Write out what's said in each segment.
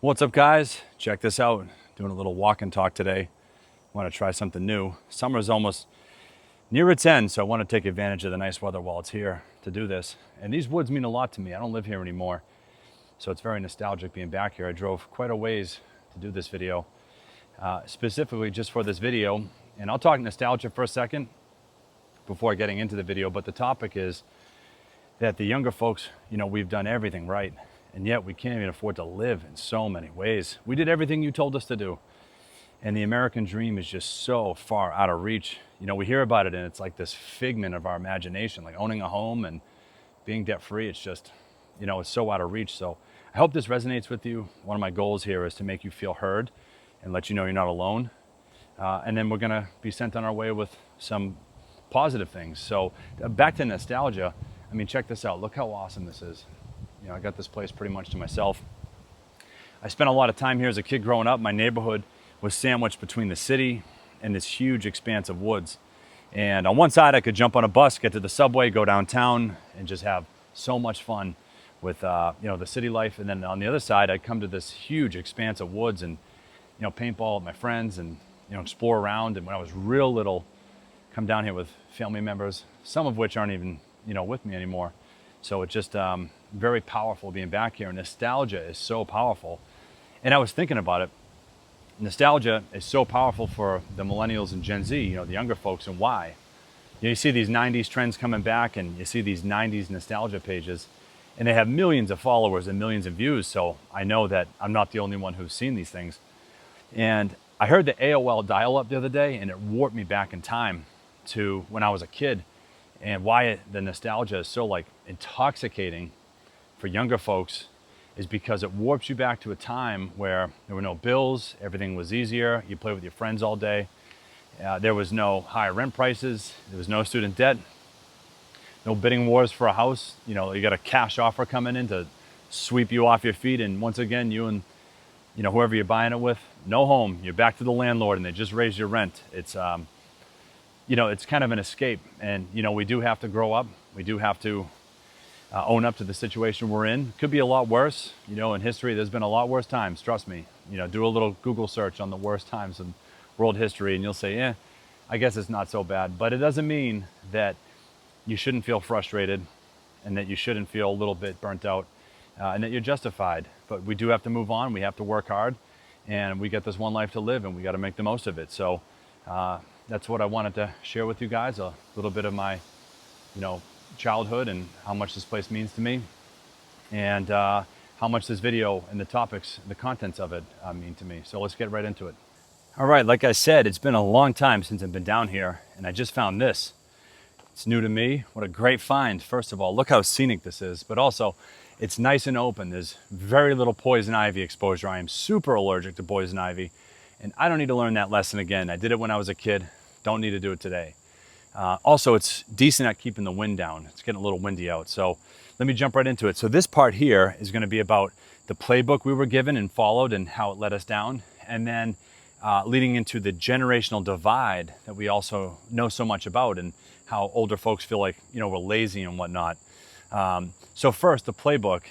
What's up, guys? Check this out. Doing a little walk and talk today. Want to try something new. Summer's almost near its end, so I want to take advantage of the nice weather while it's here to do this. And these woods mean a lot to me. I don't live here anymore, so it's very nostalgic being back here. I drove quite a ways to do this video, specifically just for this video. And I'll talk nostalgia for a second before getting into the video, but the topic is that the younger folks, we've done everything right, and yet we can't even afford to live in so many ways. We did everything you told us to do, and the American dream is just so far out of reach. We hear about it, and it's like this figment of our imagination, like owning a home and being debt-free. It's just, it's so out of reach. So I hope this resonates with you. One of my goals here is to make you feel heard and let you know you're not alone. And then we're gonna be sent on our way with some positive things. So back to nostalgia. I mean, check this out. Look how awesome this is. I got this place pretty much to myself. I spent a lot of time here as a kid growing up. My neighborhood was sandwiched between the city and this huge expanse of woods. And on one side, I could jump on a bus, get to the subway, go downtown, and just have so much fun with the city life. And then on the other side, I'd come to this huge expanse of woods and paintball with my friends and explore around. And when I was real little, come down here with family members, some of which aren't even with me anymore. So it's just very powerful being back here. Nostalgia is so powerful. And I was thinking about it. Nostalgia is so powerful for the Millennials and Gen Z, the younger folks, and why? You see these 90s trends coming back, and you see these 90s nostalgia pages, and they have millions of followers and millions of views. So I know that I'm not the only one who's seen these things. And I heard the AOL dial-up the other day, and it warped me back in time to when I was a kid. And why the nostalgia is so intoxicating for younger folks is because it warps you back to a time where there were no bills, everything was easier, you play with your friends all day, there was no high rent prices, there was no student debt, no bidding wars for a house. You got a cash offer coming in to sweep you off your feet, and once again, you and whoever you're buying it with, no home, you're back to the landlord and they just raised your rent. It's it's kind of an escape. And, we do have to grow up. We do have to own up to the situation we're in. Could be a lot worse. In history, there's been a lot worse times. Trust me. Do a little Google search on the worst times in world history and you'll say, I guess it's not so bad. But it doesn't mean that you shouldn't feel frustrated and that you shouldn't feel a little bit burnt out and that you're justified. But we do have to move on. We have to work hard, and we got this one life to live, and we got to make the most of it. So, that's what I wanted to share with you guys, a little bit of my, childhood and how much this place means to me, and how much this video and the topics, the contents of it mean to me. So let's get right into it. All right, like I said, it's been a long time since I've been down here, and I just found this. It's new to me. What a great find. First of all, look how scenic this is, but also it's nice and open. There's very little poison ivy exposure. I am super allergic to poison ivy. And I don't need to learn that lesson again. I did it when I was a kid. Don't need to do it today. Also, it's decent at keeping the wind down. It's getting a little windy out. So let me jump right into it. So this part here is going to be about the playbook we were given and followed and how it let us down. And then leading into the generational divide that we also know so much about and how older folks feel like, we're lazy and whatnot. So first, the playbook.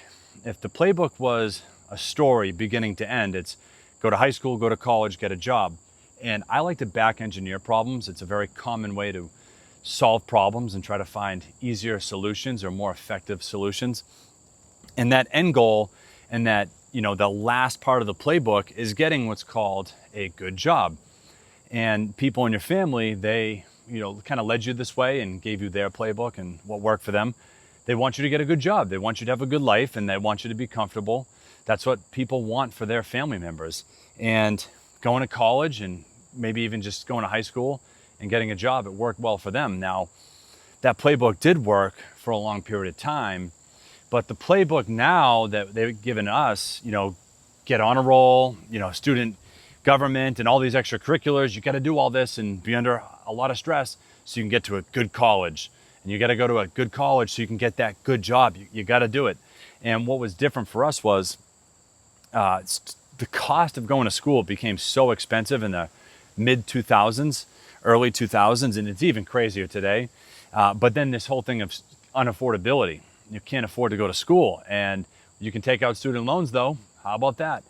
If the playbook was a story beginning to end, it's go to high school, go to college, get a job. And I like to back engineer problems. It's a very common way to solve problems and try to find easier solutions or more effective solutions. And that end goal and that, the last part of the playbook is getting what's called a good job. And people in your family, they, kind of led you this way and gave you their playbook and what worked for them. They want you to get a good job. They want you to have a good life, and they want you to be comfortable. That's what people want for their family members. And going to college and maybe even just going to high school and getting a job, it worked well for them. Now, that playbook did work for a long period of time, but the playbook now that they've given us, get on a roll, student government and all these extracurriculars, you got to do all this and be under a lot of stress so you can get to a good college. And you got to go to a good college so you can get that good job. You got to do it. And what was different for us was the cost of going to school became so expensive in the mid 2000s, early 2000s, and it's even crazier today. But then this whole thing of unaffordability. You can't afford to go to school, and you can take out student loans though. How about that?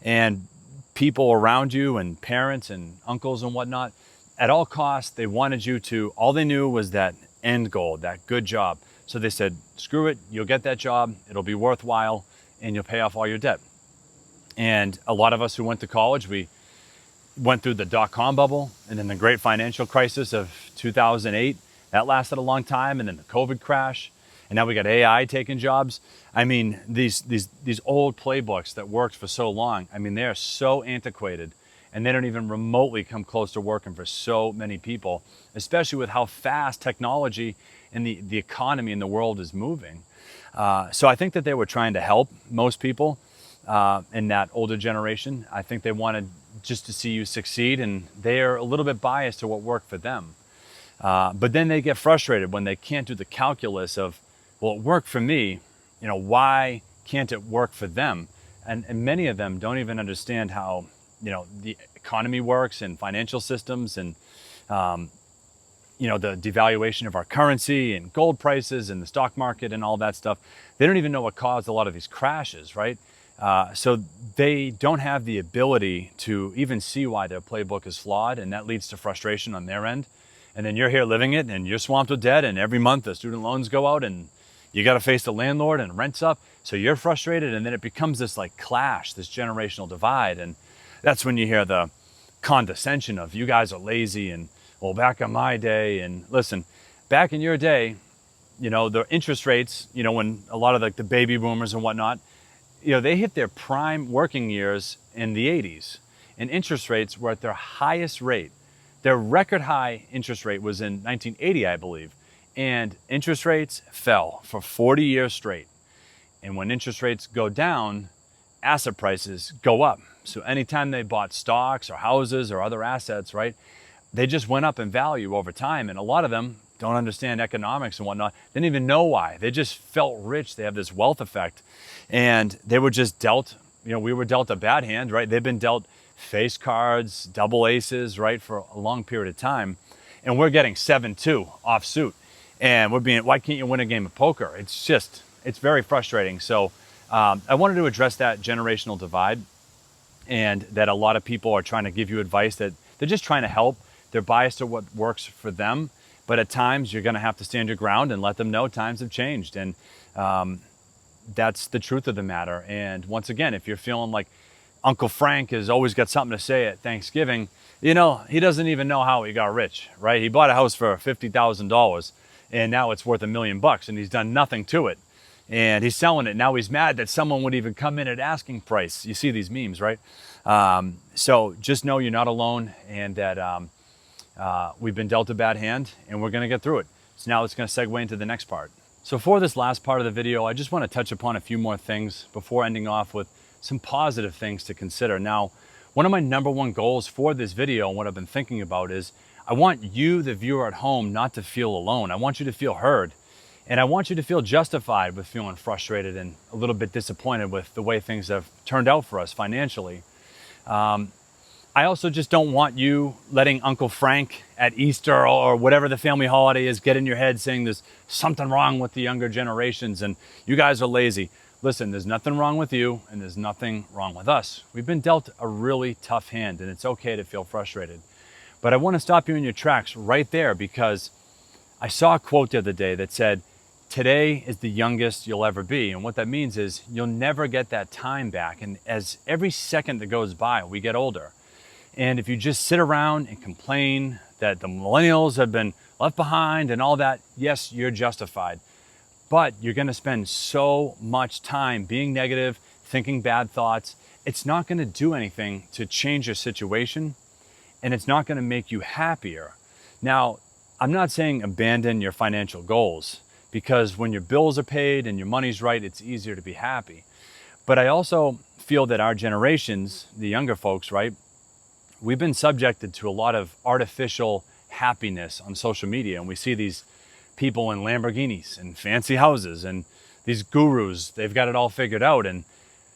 And people around you and parents and uncles and whatnot, at all costs, they wanted you to, all they knew was that end goal, that good job. So they said, screw it, you'll get that job, it'll be worthwhile, and you'll pay off all your debt. And a lot of us who went to college, we went through the dot-com bubble and then the great financial crisis of 2008. That lasted a long time, and then the COVID crash. And now we got AI taking jobs. I mean, these old playbooks that worked for so long, I mean, they are so antiquated, and they don't even remotely come close to working for so many people, especially with how fast technology and the economy in the world is moving. So I think that they were trying to help most people in that older generation. I think they wanted just to see you succeed, and they're a little bit biased to what worked for them. But then they get frustrated when they can't do the calculus of, well, it worked for me, why can't it work for them? And many of them don't even understand how, the economy works and financial systems and, the devaluation of our currency and gold prices and the stock market and all that stuff. They don't even know what caused a lot of these crashes, right? So they don't have the ability to even see why their playbook is flawed, and that leads to frustration on their end. And then you're here living it, and you're swamped with debt, and every month the student loans go out, and you got to face the landlord, and rent's up. So you're frustrated, and then it becomes this clash, this generational divide. And that's when you hear the condescension of, you guys are lazy, and well, back in my day. And listen, back in your day, the interest rates, when a lot of the baby boomers and whatnot, they hit their prime working years in the 80s, and interest rates were at their highest rate. Their record high interest rate was in 1980, I believe, and interest rates fell for 40 years straight. And when interest rates go down, asset prices go up. So anytime they bought stocks or houses or other assets, right, they just went up in value over time. And a lot of them don't understand economics and whatnot. They didn't even know why. They just felt rich. They have this wealth effect. And they were just dealt, we were dealt a bad hand, right? They've been dealt face cards, double aces, right, for a long period of time. And we're getting 7-2 off suit. And why can't you win a game of poker? It's very frustrating. So I wanted to address that generational divide, and that a lot of people are trying to give you advice that they're just trying to help. They're biased to what works for them. But at times you're going to have to stand your ground and let them know times have changed. And that's the truth of the matter. And once again, if you're feeling like Uncle Frank has always got something to say at Thanksgiving, he doesn't even know how he got rich, right? He bought a house for $50,000, and now it's worth $1 million, and he's done nothing to it. And he's selling it. Now he's mad that someone would even come in at asking price. You see these memes, right? So just know you're not alone, and that we've been dealt a bad hand, and we're going to get through it. So now it's going to segue into the next part. So for this last part of the video, I just want to touch upon a few more things before ending off with some positive things to consider. Now, one of my number one goals for this video and what I've been thinking about is I want you, the viewer at home, not to feel alone. I want you to feel heard. And I want you to feel justified with feeling frustrated and a little bit disappointed with the way things have turned out for us financially. I also just don't want you letting Uncle Frank at Easter or whatever the family holiday is get in your head saying there's something wrong with the younger generations and you guys are lazy. Listen, there's nothing wrong with you, and there's nothing wrong with us. We've been dealt a really tough hand, and it's okay to feel frustrated. But I want to stop you in your tracks right there, because I saw a quote the other day that said, today is the youngest you'll ever be. And what that means is you'll never get that time back. And as every second that goes by, we get older. And if you just sit around and complain that the millennials have been left behind and all that, yes, you're justified. But you're going to spend so much time being negative, thinking bad thoughts. It's not going to do anything to change your situation, and it's not going to make you happier. Now, I'm not saying abandon your financial goals, because when your bills are paid and your money's right, it's easier to be happy. But I also feel that our generations, the younger folks, right, we've been subjected to a lot of artificial happiness on social media, and we see these people in Lamborghinis and fancy houses and these gurus, they've got it all figured out. And,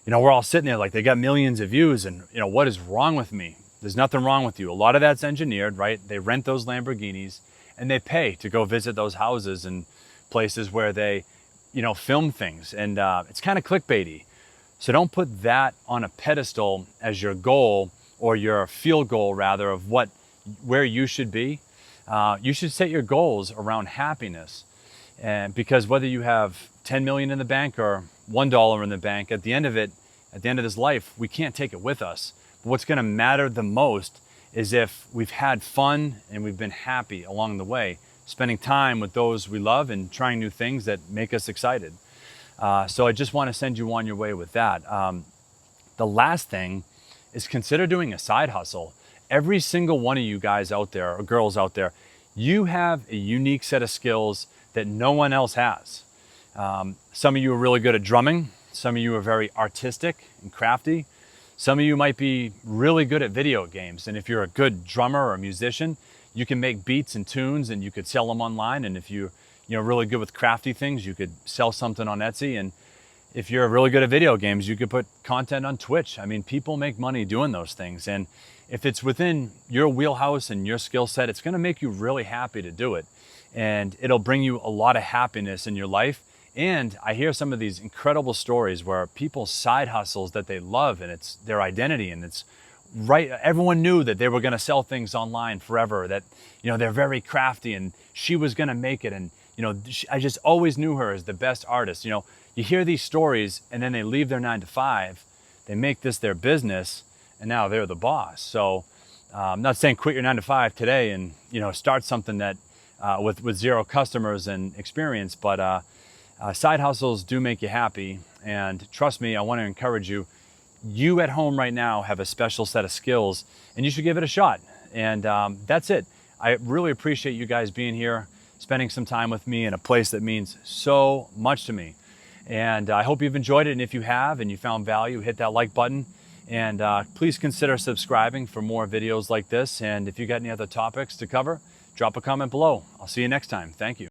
we're all sitting there like they got millions of views and, what is wrong with me? There's nothing wrong with you. A lot of that's engineered, right? They rent those Lamborghinis and they pay to go visit those houses and places where they, film things. And it's kind of clickbaity. So don't put that on a pedestal as your goal, or your field goal rather, of where you should be. You should set your goals around happiness. And because whether you have 10 million in the bank or $1 in the bank, at the end of this life, we can't take it with us. But what's going to matter the most is if we've had fun and we've been happy along the way, spending time with those we love and trying new things that make us excited. So I just want to send you on your way with that. The last thing is consider doing a side hustle. Every single one of you guys out there, or girls out there, you have a unique set of skills that no one else has. Some of you are really good at drumming. Some of you are very artistic and crafty. Some of you might be really good at video games. And if you're a good drummer or a musician, you can make beats and tunes and you could sell them online. And if you're really good with crafty things, you could sell something on Etsy. And if you're really good at video games, you could put content on Twitch. I mean, people make money doing those things. And if it's within your wheelhouse and your skill set, it's going to make you really happy to do it. And it'll bring you a lot of happiness in your life. And I hear some of these incredible stories where people's side hustles that they love, and it's their identity, and it's right. Everyone knew that they were going to sell things online forever, that, they're very crafty and she was going to make it. And, I just always knew her as the best artist. You hear these stories and then they leave their 9 to 5, they make this their business, and now they're the boss. So I'm not saying quit your 9 to 5 today and, start something that with zero customers and experience, but side hustles do make you happy. And trust me, I want to encourage you. You at home right now have a special set of skills and you should give it a shot. And that's it. I really appreciate you guys being here, spending some time with me in a place that means so much to me. And I hope you've enjoyed it. And if you have and you found value, hit that like button. And please consider subscribing for more videos like this. And if you got any other topics to cover, drop a comment below. I'll see you next time. Thank you.